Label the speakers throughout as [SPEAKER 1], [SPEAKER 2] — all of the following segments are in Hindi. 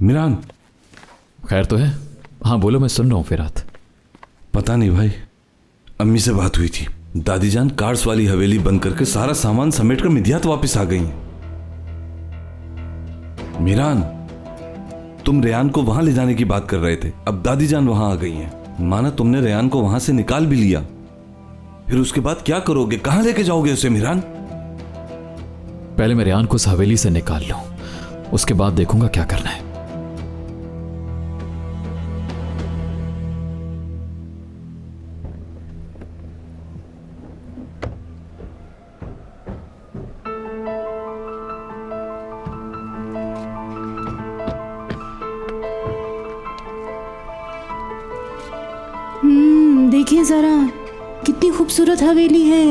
[SPEAKER 1] मिरान,
[SPEAKER 2] खैर तो है? हाँ बोलो, मैं सुन रहा हूँ फिरात।
[SPEAKER 1] पता नहीं भाई, अम्मी से बात हुई थी। दादी जान कार्स वाली हवेली बंद करके सारा सामान समेटकर मिदियात वापस आ गई हैं। मिरान, तुम रेयान को वहां ले जाने की बात कर रहे थे, अब दादी जान वहां आ गई हैं। माना तुमने रेयान को वहां से निकाल भी लिया, फिर उसके बाद क्या करोगे? कहां लेके जाओगे उसे मिरान?
[SPEAKER 2] पहले मैं रेयान को उस हवेली से निकाल लूं, उसके बाद देखूंगा क्या करना है।
[SPEAKER 3] देखिए जरा, कितनी खूबसूरत हवेली है।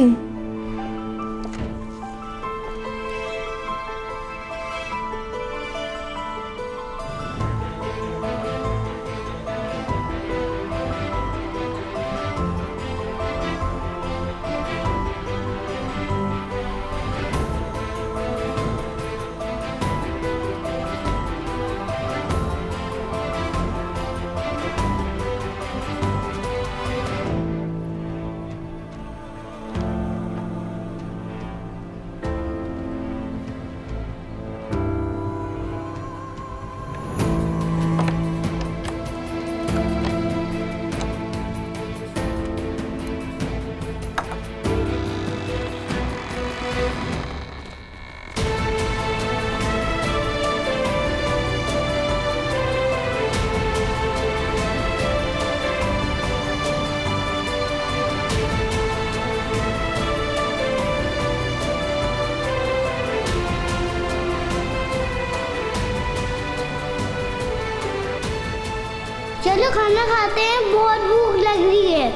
[SPEAKER 4] चलो खाना खाते हैं, बहुत भूख लग रही है।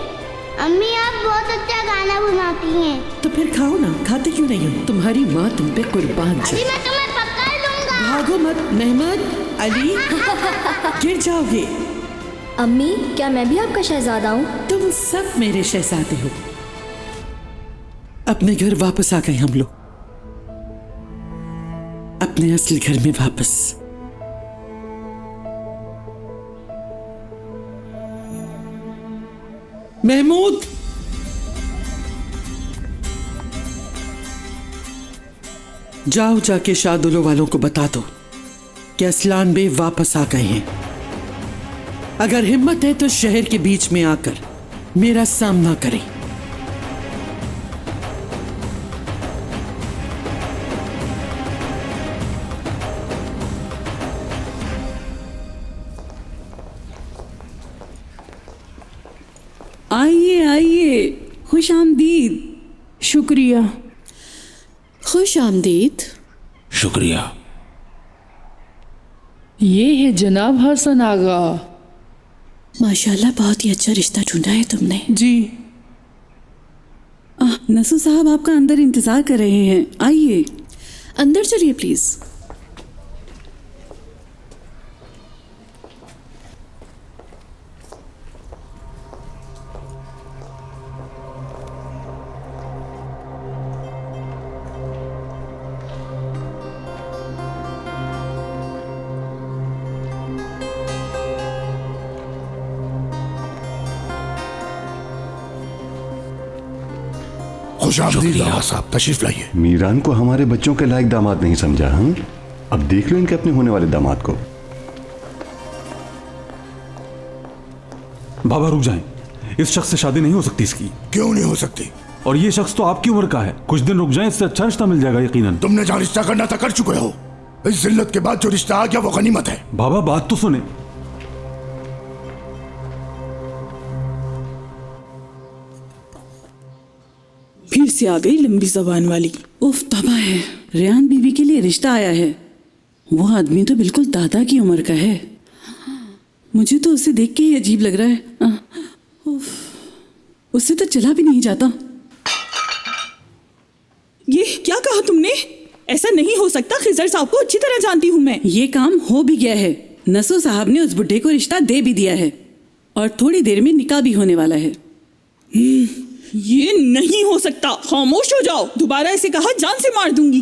[SPEAKER 4] अम्मी आप बहुत अच्छा खाना बनाती हैं।
[SPEAKER 5] तो फिर खाओ ना, खाते क्यों नहीं हो? तुम्हारी माँ तुम पे कुर्बान
[SPEAKER 4] अभी
[SPEAKER 5] जाए।
[SPEAKER 4] मैं तुम्हें पकड़ लूंगा।
[SPEAKER 5] भागो मत मेहमान अली, गिर जाओगे।
[SPEAKER 6] अम्मी, क्या मैं भी आपका शहजादा हूँ?
[SPEAKER 5] तुम सब मेरे शहजादे हो। अपने घर वापस आ गए हम लोग, अपने असली घर में वापस। महमूद, जाओ जाके शादुलो वालों को बता दो कि असलान बे वापस आ गए हैं। अगर हिम्मत है तो शहर के बीच में आकर मेरा सामना करें।
[SPEAKER 7] आइए आइए, खुश आमदीद।
[SPEAKER 3] शुक्रिया।
[SPEAKER 7] खुश आमदीद।
[SPEAKER 8] शुक्रिया।
[SPEAKER 7] ये है जनाब हसन आगा।
[SPEAKER 5] माशाल्लाह, बहुत ही अच्छा रिश्ता ढूंढा है तुमने।
[SPEAKER 7] जी। नसू साहब आपका अंदर इंतजार कर रहे हैं, आइए।
[SPEAKER 5] अंदर चलिए प्लीज।
[SPEAKER 8] खुशामदीद आगा साहब, तशरीफ लाइए।
[SPEAKER 9] मीरान को हमारे बच्चों के लायक दामाद नहीं समझा। हम अब देख लो इनके अपने होने वाले दामाद को।
[SPEAKER 1] बाबा रुक जाएं, इस शख्स से शादी नहीं हो सकती इसकी।
[SPEAKER 8] क्यों नहीं हो सकती?
[SPEAKER 1] और ये शख्स तो आपकी उम्र का है, कुछ दिन रुक जाएं, इससे अच्छा रिश्ता मिल जाएगा यकीनन।
[SPEAKER 8] तुमने जहां रिश्ता करना था कर चुके हो। इस जिल्लत के बाद जो रिश्ता आ गया वो गनीमत है।
[SPEAKER 1] बाबा बात तो सुने।
[SPEAKER 7] फिर से आ गई लंबी जबान वाली। उफ, तबाह है। रेहान बीवी के लिए रिश्ता आया है। वो आदमी तो बिल्कुल दादा की उम्र का है। मुझे तो उसे देख के ही अजीब लग रहा है। उफ, उससे तो चला भी नहीं जाता।
[SPEAKER 10] ये क्या कहा तुमने? ऐसा नहीं हो सकता, खिजर साहब को अच्छी तरह जानती हूँ मैं।
[SPEAKER 7] ये काम हो भी गया है। नसू साहब ने उस बुड्ढे को रिश्ता दे भी दिया है और थोड़ी देर में निकाह भी होने वाला है।
[SPEAKER 10] ये नहीं हो सकता, खामोश हो जाओ। दोबारा ऐसे कहा जान से मार दूंगी।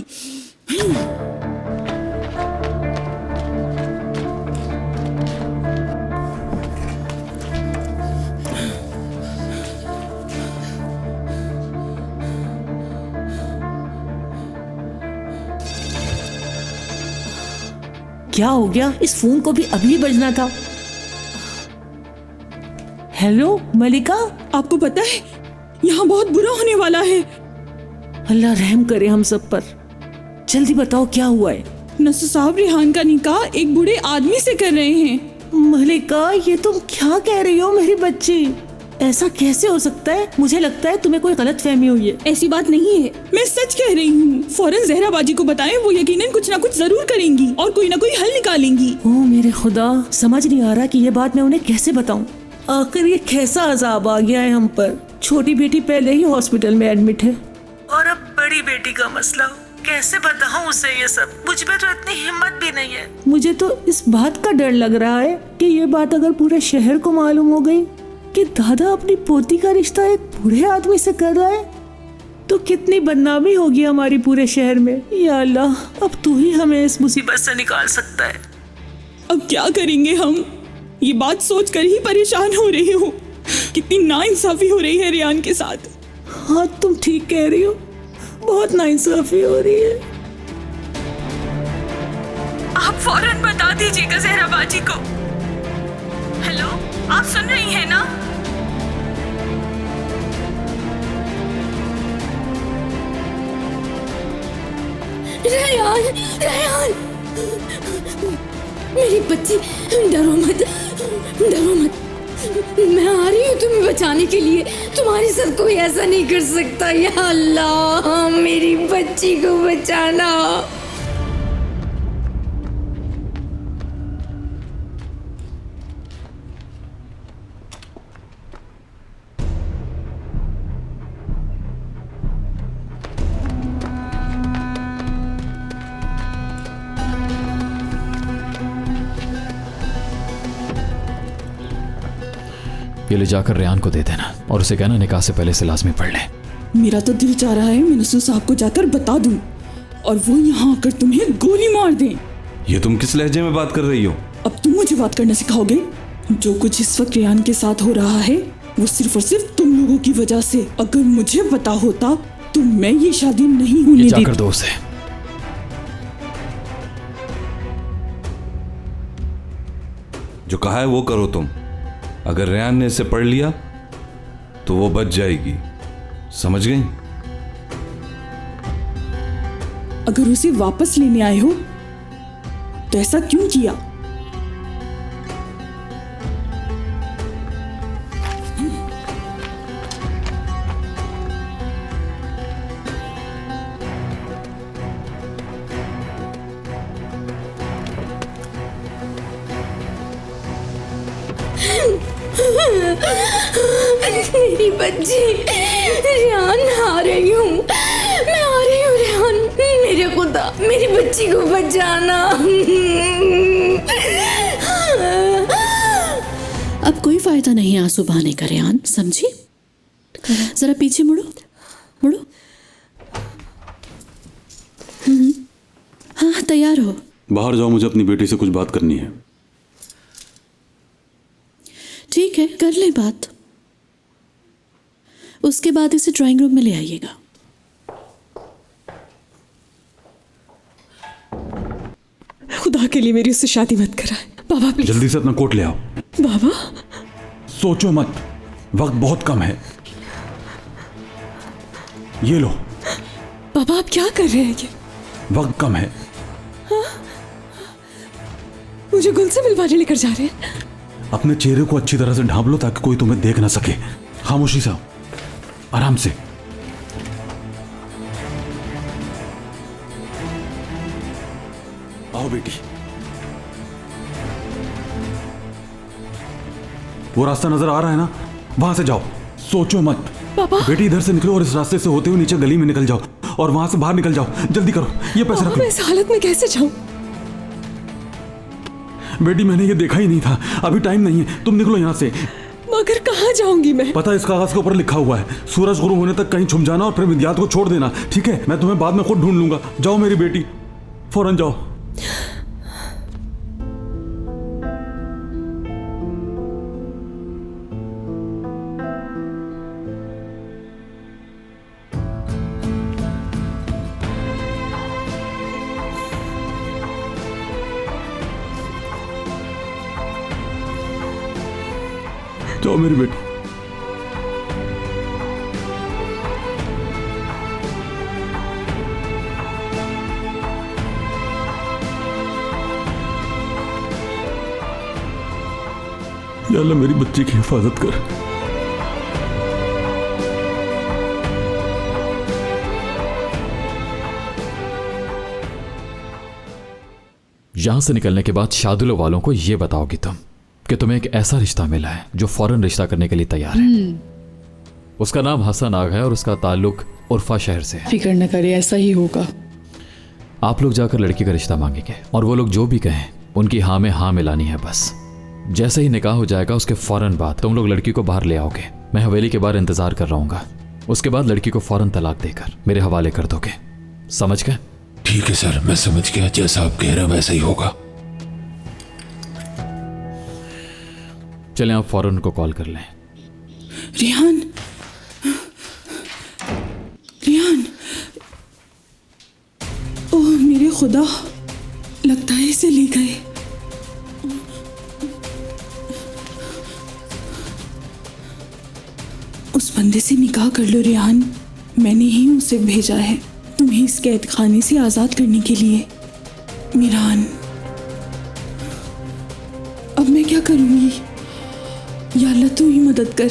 [SPEAKER 3] क्या हो गया? इस फोन को भी अभी बजना था। हेलो मलिका,
[SPEAKER 10] आपको पता है यहाँ बहुत बुरा होने वाला है।
[SPEAKER 3] अल्लाह रहम करे हम सब पर। जल्दी बताओ क्या हुआ है?
[SPEAKER 10] नसर साहब रेहान का निकाह एक बूढ़े आदमी से कर रहे हैं।
[SPEAKER 3] मलिका, ये तुम क्या कह रही हो मेरी बच्ची? ऐसा कैसे हो सकता है? मुझे लगता है तुम्हें कोई गलत फहमी हुई है।
[SPEAKER 10] ऐसी बात नहीं है, मैं सच कह रही हूँ। फौरन जहरा बाजी को बताएं, वो यकीनन कुछ ना कुछ जरूर करेंगी और कोई ना कोई हल निकालेंगी।
[SPEAKER 3] ओ मेरे खुदा, समझ नहीं आ रहा कि ये बात मैं उन्हें कैसे बताऊं। आखिर ये कैसा अजाब आ गया है हम पर। छोटी बेटी पहले ही हॉस्पिटल में एडमिट है और अब बड़ी बेटी का मसला। कैसे बताऊं उसे ये सब? मुझ में तो इतनी हिम्मत भी नहीं है। मुझे तो इस बात का डर लग रहा है कि ये बात अगर पूरे शहर को मालूम हो गई कि दादा अपनी पोती का रिश्ता एक बूढ़े आदमी से कर रहा है, तो कितनी बदनामी होगी हमारी पूरे शहर में। या अल्लाह, अब तू ही हमें इस मुसीबत से निकाल सकता है।
[SPEAKER 10] अब क्या करेंगे हम? ये बात सोचकर ही परेशान हो रही हूँ। कितनी नाइंसाफी हो रही है रेहान के साथ।
[SPEAKER 3] हाँ, तुम ठीक कह रही हो, बहुत नाइंसाफी हो रही है।
[SPEAKER 10] आप फौरन बता दीजिएगा जहरा बाजी को। हेलो, आप सुन रही हैं ना?
[SPEAKER 6] रेहान, रेहान, मेरी बच्ची, डरो मत, डरो मत। मैं आ रही हूँ तुम्हें बचाने के लिए। तुम्हारे साथ कोई ऐसा नहीं कर सकता। या अल्लाह, मेरी बच्ची को बचाना।
[SPEAKER 2] ये ले जाकर रेहान को दे देना और उसे कहना निकाह से पहले से लाजमी पढ़ ले।
[SPEAKER 10] मेरा तो दिल चाह रहा है मैं नसर साहब को जाकर बता दूं और वो यहाँ आकर तुम्हें गोली मार दें।
[SPEAKER 1] ये तुम किस लहजे में बात कर रही हो?
[SPEAKER 10] अब तुम मुझे बात करना सिखाओगे? जो कुछ इस वक्त रेहान के साथ हो रहा है वो सिर्फ और सिर्फ तुम लोगों की वजह से। अगर मुझे पता होता तो मैं ये शादी नहीं होने देती।
[SPEAKER 2] जाकर दो उसे।
[SPEAKER 1] जो कहा है वो करो तुम। अगर रेहान ने इसे पढ़ लिया तो वो बच जाएगी, समझ गई?
[SPEAKER 10] अगर उसे वापस लेने आए हो तो ऐसा क्यों किया?
[SPEAKER 6] मेरी बच्ची, रेहान, आ रही हूँ, मैं आ रही हूँ रेहान। मेरे खुदा, मेरी बच्ची को बचाना।
[SPEAKER 3] अब कोई फायदा नहीं आंसू बहाने का रेहान, समझी? जरा पीछे मुड़ो, मुड़ो। हाँ, तैयार हो?
[SPEAKER 9] बाहर जाओ, मुझे अपनी बेटी से कुछ बात करनी है।
[SPEAKER 3] ठीक है, कर ले बात। उसके बाद इसे ड्राइंग रूम में ले आइएगा।
[SPEAKER 10] खुदा के लिए मेरी उससे शादी मत कराए बाबा, प्लीज।
[SPEAKER 9] जल्दी से अपना कोट ले आओ।
[SPEAKER 10] बाबा,
[SPEAKER 9] सोचो मत, वक्त बहुत कम है। ये लो।
[SPEAKER 10] बाबा आप क्या कर रहे हैं? ये
[SPEAKER 9] वक्त कम है।
[SPEAKER 10] मुझे गुल से मिलवाने लेकर जा रहे हैं।
[SPEAKER 9] अपने चेहरे को अच्छी तरह से ढांप लो ताकि कोई तुम्हें देख ना सके। खामोशी से आओ, आराम से। आओ बेटी। वो रास्ता नजर आ रहा है ना, वहां से जाओ। सोचो मत।
[SPEAKER 10] पापा।
[SPEAKER 9] बेटी इधर से निकलो और इस रास्ते से होते हुए नीचे गली में निकल जाओ और वहां से बाहर निकल जाओ। जल्दी करो, ये पैसे रख लो।
[SPEAKER 10] मैं इस हालत में कैसे जाऊं?
[SPEAKER 9] बेटी मैंने ये देखा ही नहीं था, अभी टाइम नहीं है, तुम निकलो यहाँ से।
[SPEAKER 10] मगर कहाँ जाऊंगी मैं?
[SPEAKER 9] पता है, इस कागज के ऊपर लिखा हुआ है, सूरज गुरु होने तक कहीं छुप जाना और फिर विद्यार्थ को छोड़ देना। ठीक है, मैं तुम्हें बाद में खुद ढूंढ लूंगा। जाओ मेरी बेटी, फौरन जाओ। जाओ मेरी बेटी। या अल्लाह मेरी बच्ची की हिफाजत कर।
[SPEAKER 2] यहां से निकलने के बाद शादुलो वालों को यह बताओगी तुम कि तुम्हें एक ऐसा रिश्ता मिला है जो फौरन रिश्ता करने के लिए तैयार है। उसका नाम हसन आग है और उसका ताल्लुक उर्फा शहर से है।
[SPEAKER 10] फिक्र न करे, ऐसा ही होगा।
[SPEAKER 2] आप लोग जाकर लड़की का रिश्ता मांगेंगे और वो लोग जो भी कहें उनकी हाँ में हाँ मिलानी है बस। जैसे ही निकाह हो जाएगा उसके फौरन बाद तुम लोग लड़की को बाहर ले आओगे। मैं हवेली के बाहर इंतजार कर रहूंगा। उसके बाद लड़की को फौरन तलाक देकर मेरे हवाले कर दोगे, समझ गए?
[SPEAKER 11] ठीक है सर, मैं समझ गया। जैसा आप कह रहे हैं वैसा ही होगा।
[SPEAKER 2] चलें, आप फौरन उनको कॉल कर लें।
[SPEAKER 10] रेहान, रेहान, ओह मेरे खुदा, लगता है इसे ले गए। उस बंदे से निकाह कर लो रेहान, मैंने ही उसे भेजा है तुम्हें इस कैद खाने से आजाद करने के लिए। मीरान, अब मैं क्या करूंगी? या अल्लाह तू ही मदद कर,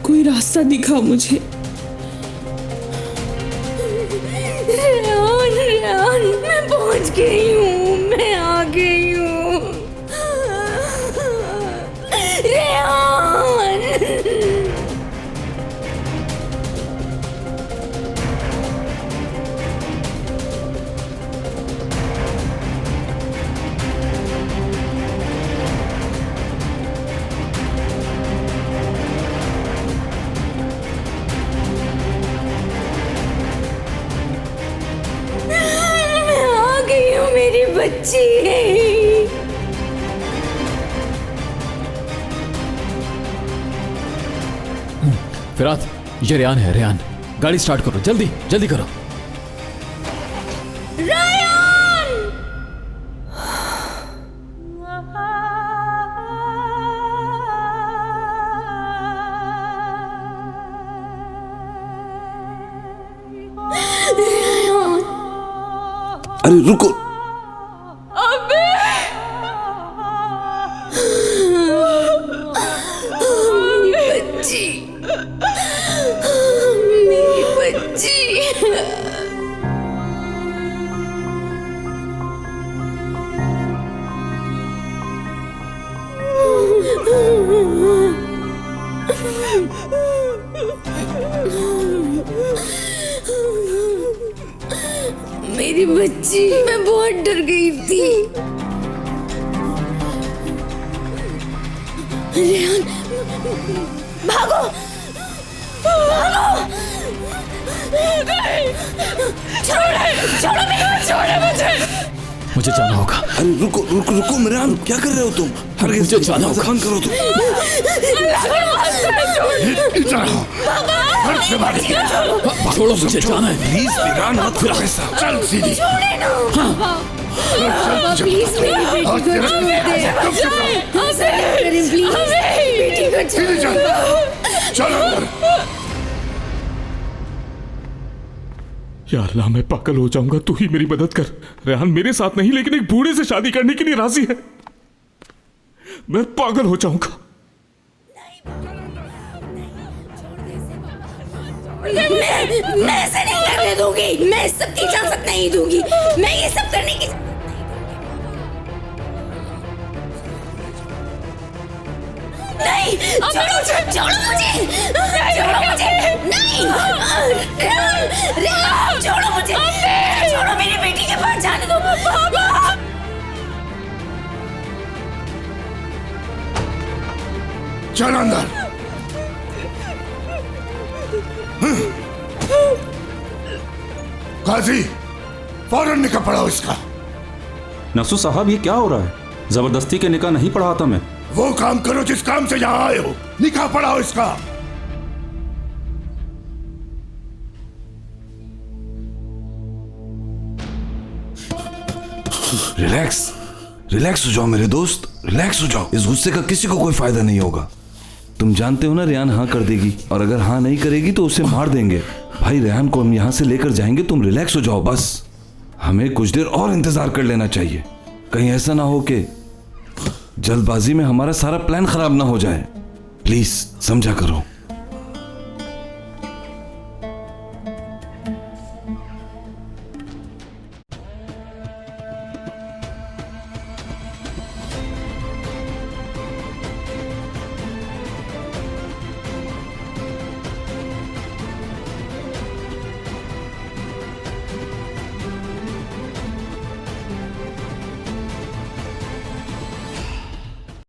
[SPEAKER 10] कोई रास्ता दिखा मुझे।
[SPEAKER 6] रेहान, रेहान, मैं पहुंच गई हूँ, मैं आ गई हूँ। रेहान, मेरी बच्ची।
[SPEAKER 2] फिरात, ये रेयान है। रेयान, गाड़ी स्टार्ट करो, जल्दी जल्दी करो।
[SPEAKER 6] रेयान!
[SPEAKER 1] अरे रुको।
[SPEAKER 6] मेरी बच्ची, मैं बहुत डर गई थी। रेहान, भागो भागो! छोड़ो मुझे!
[SPEAKER 2] मुझे जाना होगा।
[SPEAKER 1] अरे रुको रुको रुको मीरान, क्या कर रहे हो तुम?
[SPEAKER 2] मुझे जाना होगा।
[SPEAKER 1] खान करो तुम।
[SPEAKER 2] छोड़ो, मुझे जाना है।
[SPEAKER 1] प्लीज मीरान, मत फिर ऐसा।
[SPEAKER 8] चल सीधी।
[SPEAKER 6] प्लीज मेरी बेटी को छोड़ दे। प्लीज बेटी को छोड़ दो।
[SPEAKER 8] चल अंदर।
[SPEAKER 9] या अल्लाह, मैं पागल हो जाऊंगा, तू ही मेरी मदद कर। रेहान मेरे साथ नहीं, लेकिन एक बूढ़े से शादी करने के लिए राजी है। मैं पागल हो जाऊंगा।
[SPEAKER 6] मैं ऐसे नहीं करने दूंगी। मैं इस सब की इजाजत नहीं दूंगी। मैं ये सब करने की नहीं। छोड़ो मुझे। नहीं, छोड़ो मुझे। छोड़ो, मेरी बेटी के पास जाने दो।
[SPEAKER 8] चल अंदर। काजी, फौरन निकाह पढ़ाओ इसका।
[SPEAKER 12] नसू साहब, ये क्या हो रहा है? जबरदस्ती के निकाह नहीं पढ़ाता मैं।
[SPEAKER 8] वो काम करो जिस काम से यहाँ आए हो। निकाह पढ़ाओ इसका।
[SPEAKER 1] रिलैक्स रिलैक्स हो जाओ मेरे दोस्त, रिलैक्स हो जाओ। इस गुस्से का किसी को कोई फायदा नहीं होगा। तुम जानते हो ना रेहान हाँ कर देगी, और अगर हाँ नहीं करेगी तो उसे मार देंगे। भाई रेहान को हम यहाँ से लेकर जाएंगे, तुम रिलैक्स हो जाओ बस। हमें कुछ देर और इंतजार कर लेना चाहिए, कहीं ऐसा ना हो कि जल्दबाजी में हमारा सारा प्लान खराब ना हो जाए। प्लीज समझा करो।